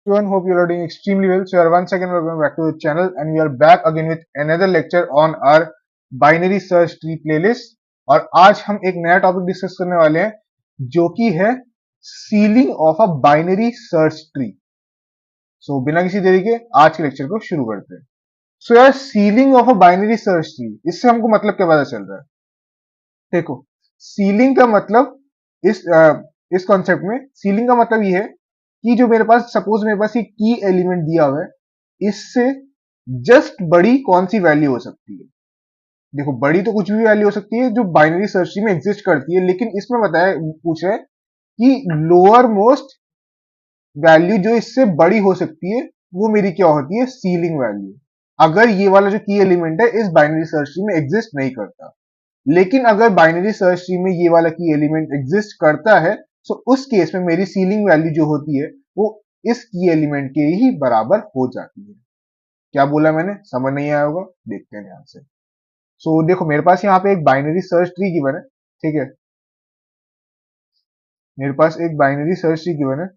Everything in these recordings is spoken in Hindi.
Everyone, hope you are doing extremely well. So, you are once again welcome back to the channel, and we are back again with another lecture on our binary search tree playlist. और आज हम एक नया टॉपिक डिस्कस करने वाले हैं जो कि है ceiling of a binary search tree. So बिना किसी देरी के आज के लेक्चर को शुरू करते हैं। सो यार, ceiling of a binary search tree, इससे हमको मतलब क्या पता चल रहा है? देखो, सीलिंग का मतलब इस कॉन्सेप्ट में सीलिंग का मतलब ये है कि जो मेरे पास सपोज मेरे पास ये की एलिमेंट दिया हुआ है, इससे जस्ट बड़ी कौन सी वैल्यू हो सकती है। देखो, बड़ी तो कुछ भी वैल्यू हो सकती है जो बाइनरी सर्च ट्री में एग्जिस्ट करती है, लेकिन इसमें बताया पूछ रहे हैं कि लोअर मोस्ट वैल्यू जो इससे बड़ी हो सकती है वो मेरी क्या होती है, सीलिंग वैल्यू। अगर ये वाला जो की एलिमेंट है इस बाइनरी सर्च ट्री में एग्जिस्ट नहीं करता, लेकिन अगर बाइनरी सर्च ट्री में ये वाला की एलिमेंट एग्जिस्ट करता है, तो उस केस में मेरी सीलिंग वैल्यू जो होती है वो इस की एलिमेंट के ही बराबर हो जाती है। क्या बोला मैंने, समझ नहीं आया होगा, देखते हैं ध्यान से। सो देखो, मेरे पास यहाँ पे एक बाइनरी सर्च ट्री गिवन है, ठीक है। मेरे पास एक बाइनरी सर्च ट्री गिवन है,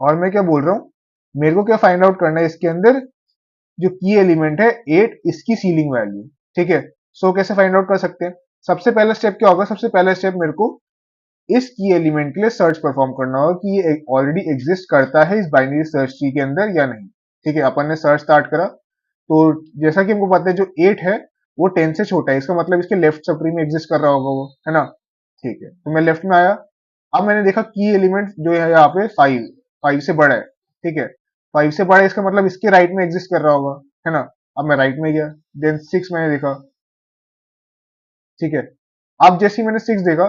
और मैं क्या बोल रहा हूँ, मेरे को क्या फाइंड आउट करना है इसके अंदर, जो की एलिमेंट है 8, इसकी सीलिंग वैल्यू, ठीक है। सो कैसे फाइंड आउट कर सकते हैं? सबसे पहला स्टेप क्या होगा, सबसे पहला स्टेप मेरे को इस की एलिमेंट के लिए सर्च परफॉर्म करना होगा कि ये ऑलरेडी एग्जिस्ट करता है इस बाइनरी सर्च ट्री के अंदर या नहीं। ठीक है, अपन ने सर्च स्टार्ट करा, तो जैसा कि हमको पता है जो 8 है वो 10 से छोटा है, इसका मतलब इसके लेफ्ट सब ट्री में एग्जिस्ट कर रहा होगा वो, है ना। ठीक है, तो मैं लेफ्ट में आया। अब मैंने देखा की एलिमेंट जो है यहाँ पे 5, 5 से बड़ा है, ठीक है। 5 से बड़ा है, इसका मतलब इसके राइट में एग्जिस्ट कर रहा होगा, है ना। अब मैं राइट में गया, देन 6 मैंने देखा, ठीक है। अब जैसे ही मैंने 6 देखा,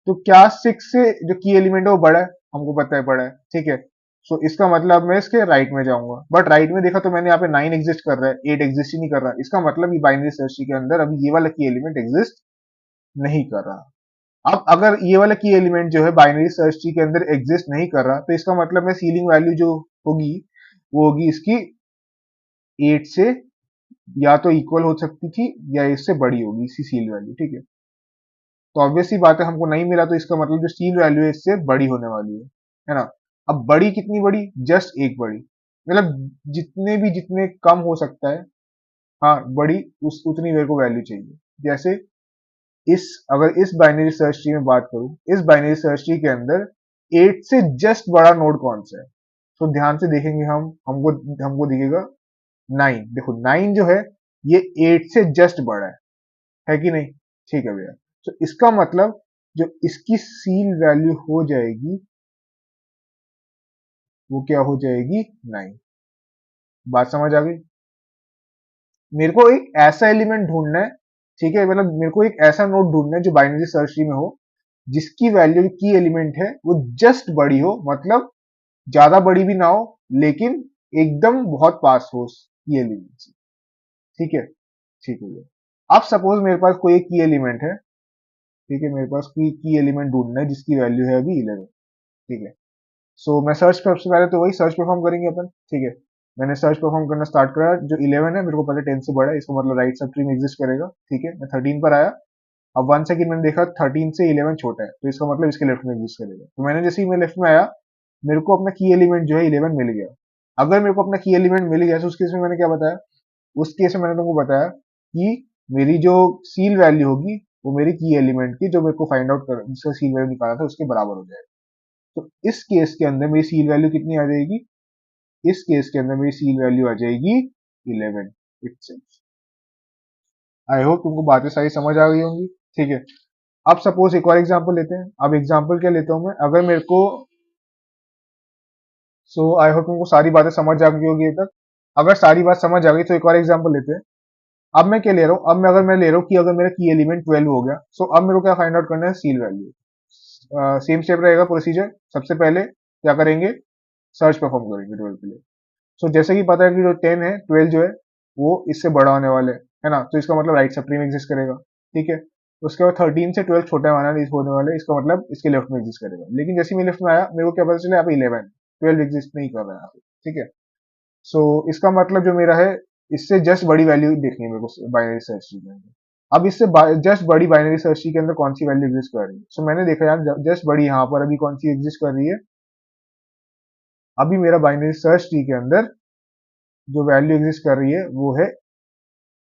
तो क्या 6 से जो की एलिमेंट है वो बड़ा है? हमको पता है बड़ा है, ठीक है। सो इसका मतलब मैं इसके राइट में जाऊंगा, बट राइट में देखा तो मैंने यहाँ पे 9 एग्जिस्ट कर रहा है, 8 एग्जिस्ट ही नहीं कर रहा। इसका मतलब ये बाइनरी सर्च ट्री के अंदर अभी ये वाला की एलिमेंट एग्जिस्ट नहीं कर रहा। अब अगर ये वाला की एलिमेंट जो है बाइनरी सर्च ट्री के अंदर एग्जिस्ट नहीं कर रहा, तो इसका मतलब मैं सीलिंग वैल्यू जो होगी वो होगी इसकी 8 से या तो इक्वल हो सकती थी या इससे बड़ी होगी इसकी सील वैल्यू, ठीक है। तो ऑब्वियस सी बात है, हमको नहीं मिला, तो इसका मतलब जो स्टील वैल्यू है इससे बड़ी होने वाली है ना। अब बड़ी कितनी बड़ी, जस्ट एक बड़ी, मतलब जितने कम हो सकता है, हाँ बड़ी, उस उतनी मेरे को वैल्यू चाहिए। जैसे इस अगर इस बाइनरी सर्च ट्री में बात करूं, इस बाइनरी सर्च ट्री के अंदर 8 से जस्ट बड़ा नोड कौन सा है? तो ध्यान से देखेंगे हमको हमको दिखेगा 9। देखो 9 जो है ये 8 से जस्ट बड़ा है कि नहीं? ठीक है भैया। तो इसका मतलब जो इसकी सील वैल्यू हो जाएगी वो क्या हो जाएगी, 9। बात समझ आ गई? मेरे को एक ऐसा एलिमेंट ढूंढना है, ठीक है, मतलब मेरे को एक ऐसा नोड ढूंढना है जो बाइनरी सर्च ट्री में हो, जिसकी वैल्यू की एलिमेंट है वो जस्ट बड़ी हो, मतलब ज्यादा बड़ी भी ना हो, लेकिन एकदम बहुत पास हो की एलिमेंट से। ठीक है, ठीक है भैया। अब सपोज मेरे पास कोई एक की एलिमेंट है, ठीक है, मेरे पास कोई की एलिमेंट ढूंढना है जिसकी वैल्यू है अभी 11, ठीक है। सो मैं सर्च सबसे पहले तो वही सर्च परफॉर्म करेंगे अपन, ठीक है। मैंने सर्च परफॉर्म करना स्टार्ट करा, जो 11 है मेरे को पता है 10 से बड़ा है, इसका मतलब राइट सब ट्री में एग्जिस्ट करेगा, ठीक है। मैं 13 पर आया। अब 1 सेकंड मैंने देखा 13 से 11 छोटा है, तो इसका मतलब इसके लेफ्ट में एग्जिस्ट करेगा। तो मैंने जैसे ही मैं लेफ्ट में आया, मेरे को अपना की एलिमेंट जो है 11 मिल गया। अगर मेरे को अपना की एलिमेंट मिल गया तो उस केस में मैंने क्या बताया, उस केस में मैंने तुमको बताया कि मेरी जो सील वैल्यू होगी वो मेरी की एलिमेंट की, जो मेरे को फाइंड आउट कर जिसका सील वैल्यू निकाला था, उसके बराबर हो जाएगा। तो इस केस के अंदर मेरी सील वैल्यू कितनी आ जाएगी? इस केस के अंदर मेरी सील वैल्यू आ जाएगी 11 इटसेल्फ। आई होप तुमको बातें सारी समझ आ गई होंगी, ठीक है। अब सपोज एक और एग्जांपल लेते हैं। अब एग्जांपल क्या लेता हूं मैं, अगर मेरे को, सो आई होप तुमको सारी बातें समझ आ गई होगी अब तक। अगर सारी बात समझ आ गई तो एक और एग्जांपल लेते हैं। अब मैं क्या ले रहा हूँ, अब मैं अगर मैं ले रहा हूँ कि अगर मेरा की एलिमेंट 12 हो गया, सो अब मेरे को क्या फाइंड आउट करना है, सील वैल्यू। सेम स्टेप रहेगा प्रोसीजर। सबसे पहले क्या करेंगे, सर्च परफॉर्म करेंगे 12 के लिए। सो जैसे कि पता है कि जो 10 है, 12 जो है वो इससे बड़ा होने वाला है ना, तो इसका मतलब राइट सब ट्री में एग्जिस्ट करेगा, ठीक है। उसके बाद 13 से 12 छोटा वाला इस होने वाला है, इसका मतलब इसके लेफ्ट में एग्जिस्ट करेगा। लेकिन जैसे ही मैं लेफ्ट में आया, मेरे को क्या पता चला, यहाँ पे 11, 12 एग्जिस्ट नहीं कर रहा है यहाँ पे, ठीक है। सो इसका मतलब जो मेरा है, इससे जस्ट बड़ी वैल्यू देखनी है मेरे को बाइनरी सर्च ट्री के अंदर। अब इससे जस्ट बड़ी बाइनरी सर्च ट्री के अंदर कौन सी वैल्यू एग्जिस्ट कर रही है? सो मैंने देखा यार, जस्ट बड़ी यहाँ पर अभी कौन सी एग्जिस्ट कर रही है, अभी मेरा बाइनरी सर्च ट्री के अंदर जो वैल्यू एग्जिस्ट कर रही है वो है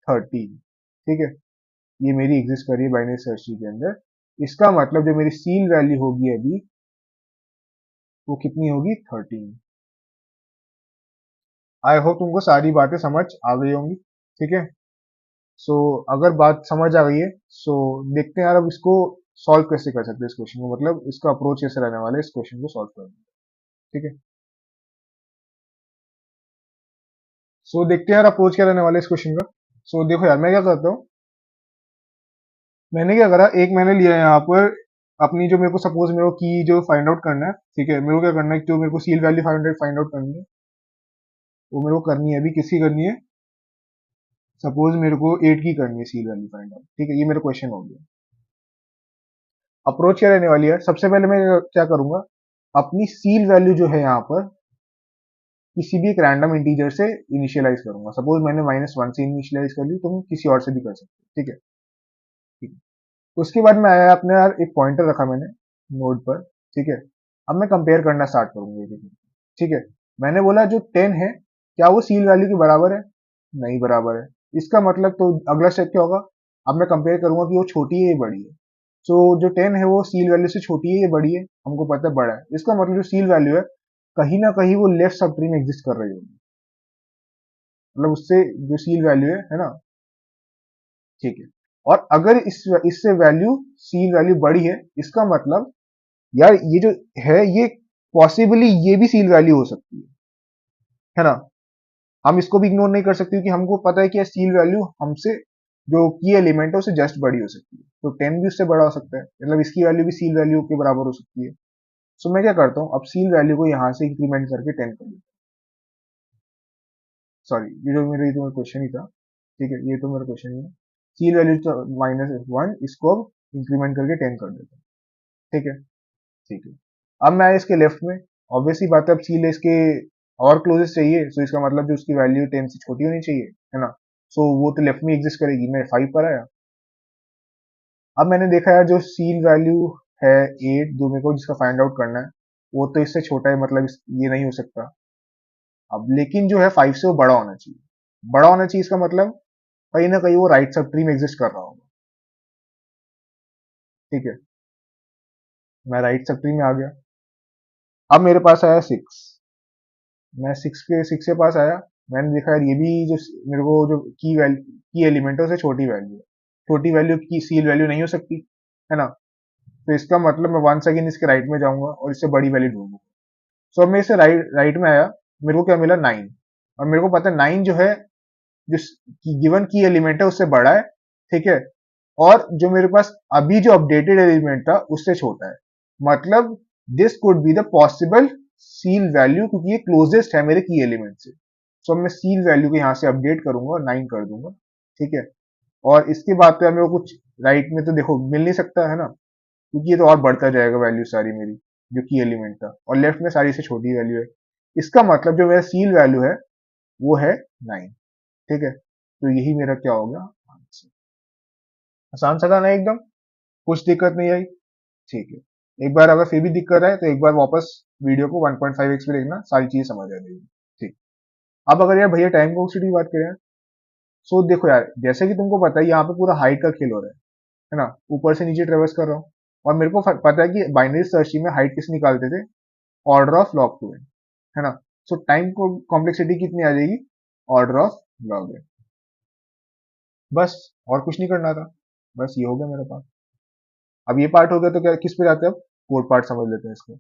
13, ठीक है, ये मेरी एग्जिस्ट कर रही है बाइनरी सर्च ट्री के अंदर। इसका मतलब जो मेरी सील वैल्यू होगी अभी वो कितनी होगी, 13। आई होप तुमको सारी बातें समझ आ गई होंगी, ठीक है। सो अगर बात समझ आ गई है, सो देखते हैं यार अब इसको सॉल्व कैसे कर सकते हैं इस क्वेश्चन को, मतलब इसका अप्रोच कैसे रहने वाला है इस क्वेश्चन को सॉल्व करने में, ठीक है। सो देखते हैं यार अप्रोच क्या रहने वाला है इस क्वेश्चन का। सो देखो यार मैं क्या करता हूँ, मैंने क्या करा, एक मैंने लिया है यहाँ पर अपनी, जो मेरे को सपोज मेरे को की जो फाइंड आउट करना है, ठीक है, मेरे को क्या करना है, जो मेरे को सील वैल्यू फाइंड आउट करनी है वो मेरे को करनी है, अभी किसकी करनी है, सपोज मेरे को 8 की करनी है सील वैल्यू फाइंड आउट, ठीक है, ये मेरा क्वेश्चन हो गया। अप्रोच क्या रहने वाली है, सबसे पहले मैं क्या करूंगा, अपनी सील वैल्यू जो है यहाँ पर किसी भी एक रैंडम इंटीजर से इनिशियलाइज करूंगा। सपोज मैंने -1 से इनिशियलाइज कर ली, तुम किसी और से भी कर सकते हो, ठीक है, ठीक है। उसके बाद मैं आया अपने यार एक पॉइंटर रखा मैंने नोड पर, ठीक है। अब मैं कंपेयर करना स्टार्ट करूंगा ये देखो, ठीक है। मैंने बोला जो 10 है क्या वो सील वैल्यू के बराबर है, नहीं बराबर है। इसका मतलब तो अगला स्टेप क्या होगा, अब मैं कंपेयर करूंगा कि वो छोटी है या बड़ी है। सो जो 10 है वो सील वैल्यू से छोटी है या बड़ी है, हमको पता है बड़ा है। इसका मतलब जो सील वैल्यू है कहीं ना कहीं वो लेफ्ट सब ट्री में एग्जिस्ट कर रही होगी, मतलब उससे जो सील वैल्यू है ना, ठीक है। और अगर इससे वैल्यू सील वैल्यू बड़ी है, इसका मतलब यार ये जो है ये पॉसिबली ये भी सील वैल्यू हो सकती है ना। हम इसको भी इग्नोर नहीं कर सकते क्योंकि हमको पता है कि सील वैल्यू हमसे जो की एलिमेंट है उससे जस्ट बड़ी हो सकती है, तो 10 भी उससे बड़ा हो सकता है, मतलब इसकी वैल्यू भी सील वैल्यू के बराबर हो सकती है। सो मैं क्या करता हूँ, अब सील वैल्यू को यहाँ से इंक्रीमेंट करके 10 कर देता हूँ। सॉरी, ये तो मेरा क्वेश्चन ही था, ठीक है, ये तो मेरा क्वेश्चन ही है। सील वैल्यू तो -1, इसको अब इंक्रीमेंट करके 10 कर देता हूँ, ठीक है, ठीक है। अब मैं इसके लेफ्ट में, ऑब्वियसली बात है, अब सी इसके और क्लोजेस्ट चाहिए, सो इसका मतलब जो उसकी वैल्यू 10 से छोटी होनी चाहिए, है ना। सो वो तो लेफ्ट में एग्जिस्ट करेगी, मैं 5 पर आया। अब मैंने देखा यार जो सील वैल्यू है 8, जो मेरे को जिसका फाइंड आउट करना है वो तो इससे छोटा है, मतलब ये नहीं हो सकता। अब लेकिन जो है 5 से वो बड़ा होना चाहिए, बड़ा होना चाहिए, इसका मतलब कहीं ना कहीं वो राइट सब ट्री में एग्जिस्ट कर रहा होगा, ठीक है। मैं राइट सब ट्री में आ गया। अब मेरे पास आया 6, मैं सिक्स के पास आया। मैंने देखा यार ये भी जो मेरे को जो की एलिमेंट है उससे छोटी वैल्यू है, छोटी वैल्यू की सील वैल्यू नहीं हो सकती, है ना। तो इसका मतलब मैं वन सेकेंड इसके राइट में जाऊंगा और इससे बड़ी वैल्यू ढूंढूंगा। सो अब मैं इसे राइट राइट में आया, मेरे को क्या मिला, 9। और मेरे को पता है 9 जो है जो गिवन की एलिमेंट है उससे बड़ा है, ठीक है। और जो मेरे पास अभी जो अपडेटेड एलिमेंट था उससे छोटा है, मतलब this could be the possible seal value, क्योंकि ये क्लोजेस्ट है मेरे की एलिमेंट से। सो मैं सील वैल्यू को यहाँ से अपडेट करूंगा और 9 कर दूंगा, ठीक है। और इसके बाद तो मेरे को कुछ राइट में तो देखो मिल नहीं सकता, है ना, क्योंकि ये तो और बढ़ता जाएगा वैल्यू सारी मेरी जो की एलिमेंट था, और लेफ्ट में सारी से छोटी वैल्यू है। इसका मतलब जो मेरा सील वैल्यू है वो है 9, ठीक है। तो यही मेरा क्या हो गया आंसर। आसान सा था ना एकदम, कुछ दिक्कत नहीं आई, ठीक है। एक बार अगर फिर भी दिक्कत आए तो एक बार वापस वीडियो को 1.5x में देखना, सारी चीजें समझ आ जाएगी, ठीक। अब अगर यार भैया टाइम कॉन्स्टेंट की बात करें, सो देखो यार जैसे कि तुमको पता है यहाँ पे पूरा हाइट का खेल हो रहा है ना, ऊपर से नीचे ट्रेवर्स कर रहा हूँ। और मेरे को पता है कि बाइनरी सर्च में हाइट किस निकालते थे, order of log two n, है ना। सो टाइम को कॉम्प्लेक्सिटी कितनी आ जाएगी, ऑर्डर ऑफ लॉग एन, बस, और कुछ नहीं करना था, बस ये हो गया मेरे पास। अब ये पार्ट हो गया तो क्या किस पे जाते हैं, अब कोड पार्ट समझ लेते हैं इसको।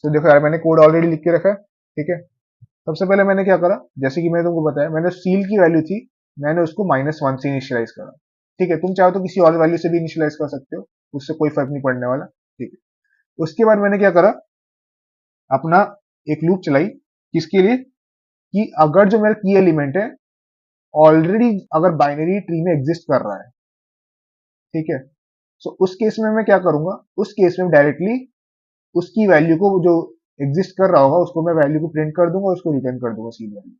तो देखो यार मैंने कोड ऑलरेडी लिख के रखा है, ठीक है। सबसे पहले मैंने क्या करा, जैसे कि मैंने तुमको बताया, मैंने सील की वैल्यू थी, मैंने उसको -1 से इनिशियलाइज करा, ठीक है। तुम चाहो तो किसी और वैल्यू से भी इनिशियलाइज कर सकते हो, उससे कोई फर्क नहीं पड़ने वाला, ठीक है। उसके बाद मैंने क्या करा, अपना एक लूप चलाई, किसके लिए, कि अगर जो मेरा की एलिमेंट है ऑलरेडी अगर बाइनरी ट्री में एग्जिस्ट कर रहा है, ठीक है। सो उस केस में मैं क्या करूंगा, उस केस में डायरेक्टली उसकी वैल्यू को जो एग्जिस्ट कर रहा होगा उसको मैं वैल्यू को प्रिंट कर दूंगा, उसको रिटर्न कर दूंगा सी वैल्यू।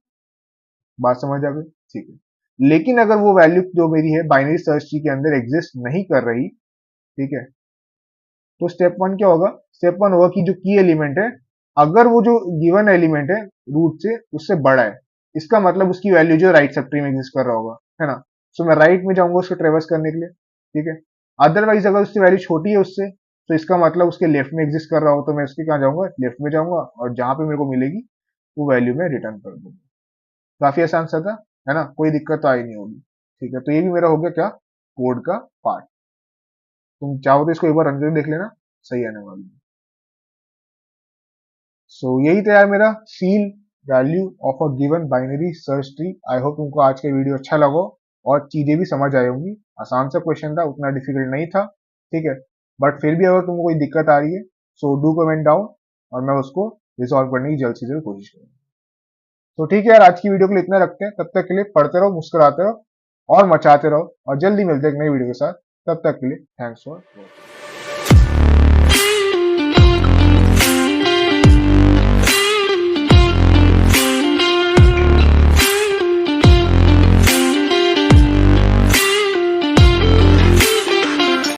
बात समझ आ गई, ठीक है। लेकिन अगर वो वैल्यू जो मेरी है बाइनरी सर्च ट्री के अंदर एग्जिस्ट नहीं कर रही, ठीक है, तो स्टेप वन क्या होगा, स्टेप वन होगा कि जो की एलिमेंट है, अगर वो जो गिवन एलिमेंट है रूट से उससे बड़ा है, इसका मतलब उसकी वैल्यू जो राइट सब ट्री में एग्जिस्ट कर रहा होगा, है ना। सो मैं राइट में जाऊंगा उसको ट्रेवर्स करने के लिए, ठीक है। अदरवाइज अगर उसकी वैल्यू छोटी है उससे, तो इसका मतलब उसके लेफ्ट में एग्जिस्ट कर रहा हो, तो मैं उसके कहाँ जाऊंगा, लेफ्ट में जाऊंगा, और जहां पे मेरे को मिलेगी वो वैल्यू में रिटर्न कर दूंगा। काफी आसान सा था, है ना, कोई दिक्कत तो आई नहीं होगी। ठीक है, तो ये भी मेरा हो गया क्या, कोड का पार्ट। तुम चाहो तो इसको एक बार रन करके देख लेना, सही आने वाली है। सो यही था यार मेरा seal value of a given binary search tree. I hope तुमको आज का वीडियो अच्छा लगा और चीजें भी समझ आई होंगी। आसान सा क्वेश्चन था, उतना डिफिकल्ट नहीं था, ठीक है। बट फिर भी अगर तुमको कोई दिक्कत आ रही है, सो डू कमेंट डाउन, और मैं उसको रिजॉल्व करने की जल्द से जल्द कोशिश करूंगा। तो ठीक है यार, आज की वीडियो के लिए इतना रखते हैं। तब तक के लिए पढ़ते रहो, मुस्कुराते रहो और मचाते रहो, और जल्दी मिलते हैं एक नई वीडियो के साथ। तब तक के लिए थैंक्स फॉर वॉचिंग।